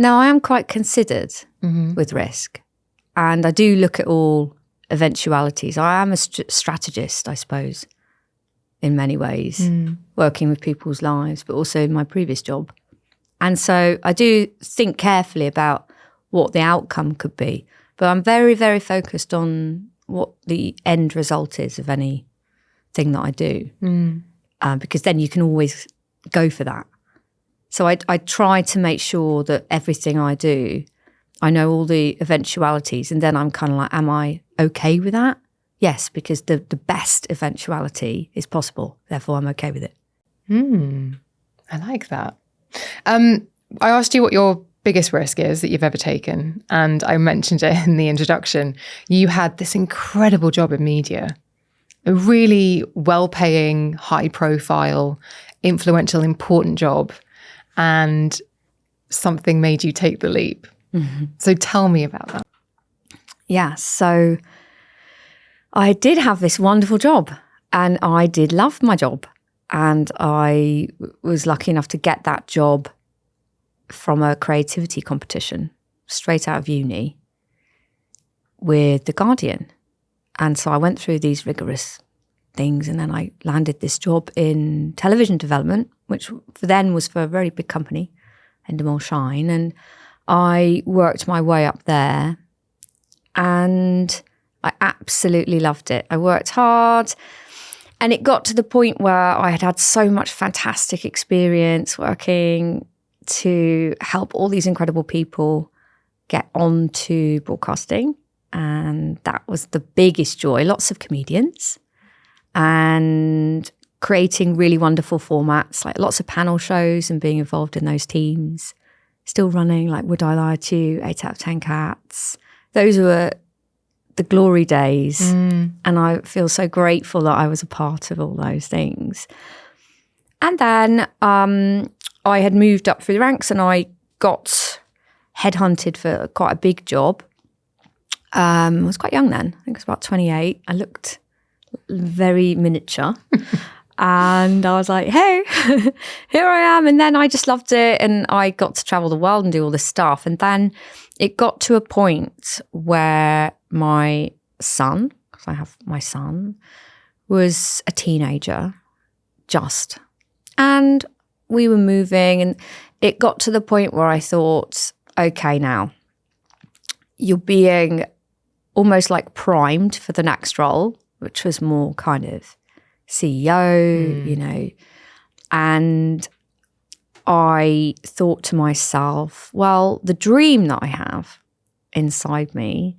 No, I am quite considered with risk. And I do look at all eventualities. I am a strategist, I suppose, in many ways, working with people's lives, but also in my previous job. And so I do think carefully about what the outcome could be. But I'm very, very focused on what the end result is of anything that I do. Because then you can always go for that. So I try to make sure that everything I do, I know all the eventualities, and then I'm kind of like, am I okay with that? Yes, because the best eventuality is possible. Therefore, I'm okay with it. I like that. I asked you what your biggest risk is that you've ever taken, and I mentioned it in the introduction. You had this incredible job in media, a really well-paying, high-profile, influential, important job, and something made you take the leap. So tell me about that. Yeah, so I did have this wonderful job, and I did love my job, and I was lucky enough to get that job from a creativity competition straight out of uni with The Guardian. And so I went through these rigorous things, and then I landed this job in television development, which then was for a very big company, Endemol Shine. And I worked my way up there, and I absolutely loved it. I worked hard, and it got to the point where I had had so much fantastic experience working to help all these incredible people get onto broadcasting. And that was the biggest joy. Lots of comedians and creating really wonderful formats, like lots of panel shows and being involved in those teams. Still running like Would I Lie to You, 8 out of 10 Cats. Those were the glory days. And I feel so grateful that I was a part of all those things. And then I had moved up through the ranks, and I got headhunted for quite a big job. I was quite young then. I think I was about 28. I looked very miniature. And I was like, hey, here I am. And then I just loved it. And I got to travel the world and do all this stuff. And then it got to a point where my son, because I have my son, was a teenager, just. And we were moving, and it got to the point where I thought, okay, now you're being almost like primed for the next role, which was more kind of CEO, you know. And I thought to myself, well, the dream that I have inside me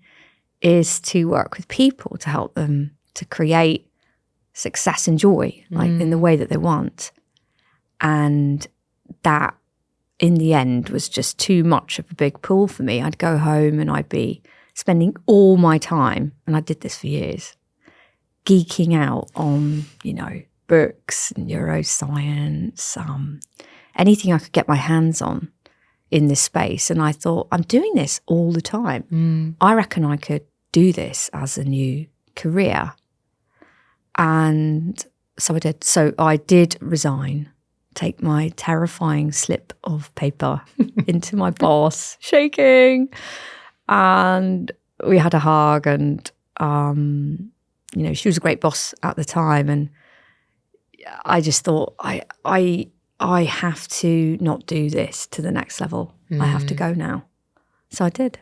is to work with people, to help them to create success and joy, like in the way that they want. And that, in the end, was just too much of a big pull for me. I'd go home and I'd be spending all my time, and I did this for years, geeking out on, you know, books, neuroscience, anything I could get my hands on in this space. And I thought, I'm doing this all the time. I reckon I could do this as a new career. And so I did. So I did resign, take my terrifying slip of paper into my boss, shaking. And we had a hug, and, you know, she was a great boss at the time. And I just thought, I have to not do this to the next level. I have to go now. So I did.